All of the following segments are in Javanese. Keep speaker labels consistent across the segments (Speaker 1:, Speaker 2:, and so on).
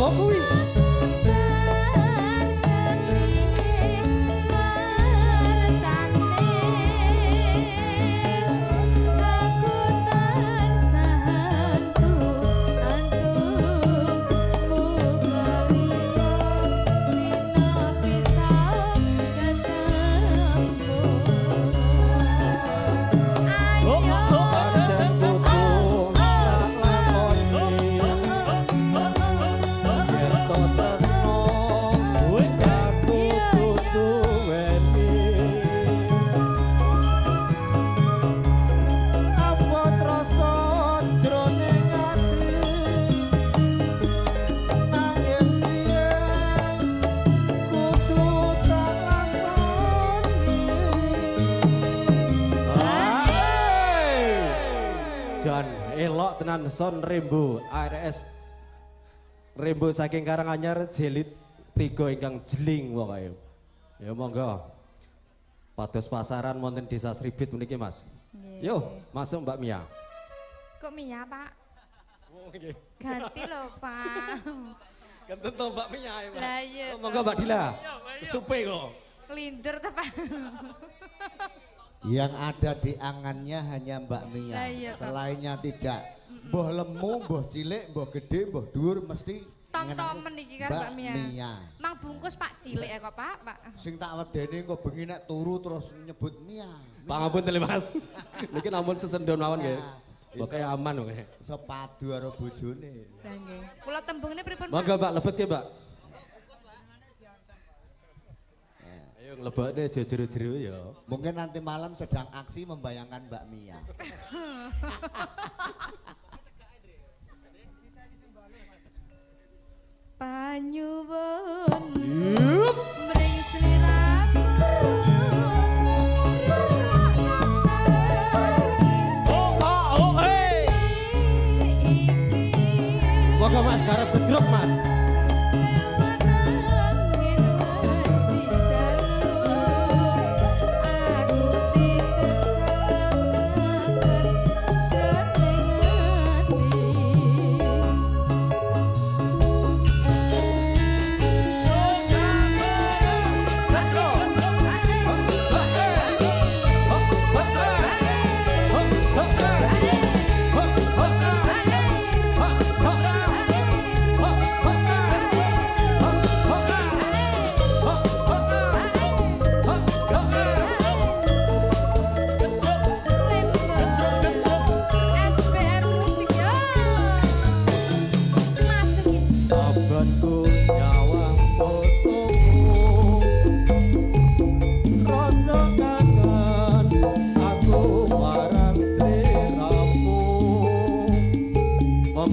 Speaker 1: apa kuwi? Elok tenan son Rembo ARS Rembo saking Karanganyar jilid 3 ingkang jeling pokoke. Ya monggo. Pados pasaran wonten Desa Sribit meniki Mas. Yo, masuk Mbak Mia.
Speaker 2: Kok Mia, Pak?
Speaker 1: Oh nggih.
Speaker 2: Ganti lho, Pak.
Speaker 1: Ganten to Mbak Mia ya, Pak.
Speaker 2: Lah iya.
Speaker 1: Monggo Mbak Dila. Supe kok.
Speaker 2: Kelindur ta, Pak?
Speaker 3: Yang ada di angannya hanya Mbak Mia.
Speaker 2: Lah iya,
Speaker 3: selainnya tidak. Mbah lemu, mbah cilik, mbah gede, mbah dhuwur mesti
Speaker 2: tom-tomen iki kan Mbak Mia. Mang bungkus Pak cilik ya kok, Pak.
Speaker 3: Sing tak wedeni kok bengi nek turu terus nyebut Mia.
Speaker 1: Pangapunten tele Mas. Niki namun sesendon mawon nggih. Pokoke aman kok.
Speaker 3: Sepadu karo bojone.
Speaker 2: Lah nggih. Kula tembungne pripun, Pak?
Speaker 1: Monggo Mbak lebet ya, Mbak. Ayo nglebokne jero-jero ya.
Speaker 3: Mungkin nanti malam sedang aksi membayangkan Mbak Mia.
Speaker 2: Panyuwun mring sliramu
Speaker 1: Moga Mas garap bedruk Mas.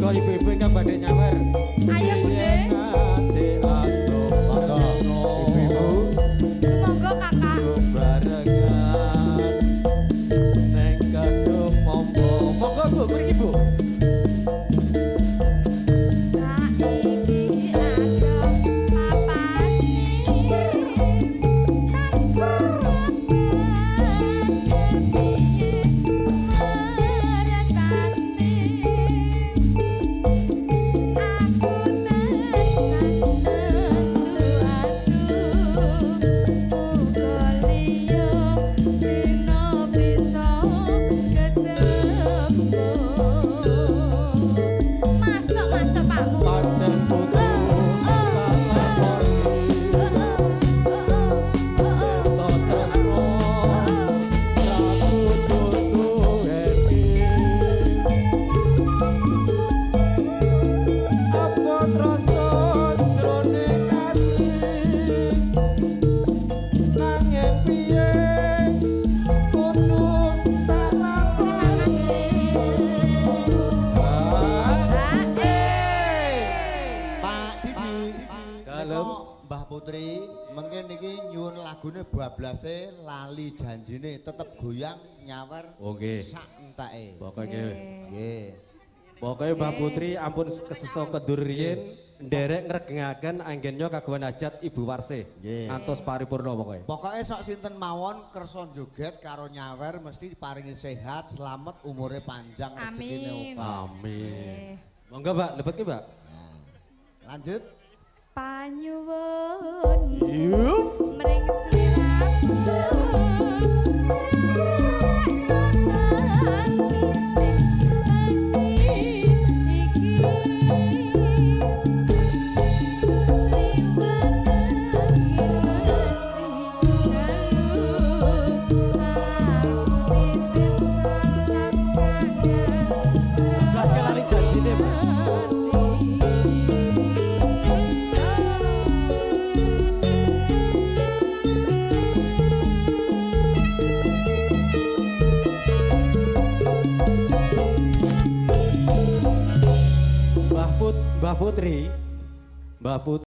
Speaker 1: Ibu-ibu yang badai nyawer.
Speaker 2: Ayo Bude. Semoga kakak.
Speaker 1: Barengan neng kadung mombo. Monggo Bu, mriki Bu.
Speaker 2: Saiki ada papane tanpa
Speaker 3: Putri, mungkin niki nyuwun lagune bablase lali janjine tetep goyang nyawer.
Speaker 1: Oke.
Speaker 3: Sak entake.
Speaker 1: Pokoke
Speaker 3: nggih.
Speaker 1: Pokoke Mbak Putri ampun keseso kedur riyin nderek ngregengaken anggennya kagungan hajat Ibu Warsih. Ngantos paripurna pokoke.
Speaker 3: Pokoke sok sinten mawon kersa joget karo nyawer mesti diparingi sehat, selamat, umure panjang, rezekine opah.
Speaker 1: Amin. Monggo Mbak, lebet ki Mbak.
Speaker 3: Lanjut.
Speaker 2: Panyuwun
Speaker 1: Yup.
Speaker 2: mring sliramu
Speaker 1: Belas ke lali janjine, Mas. Mbah Putri, Mbah Putri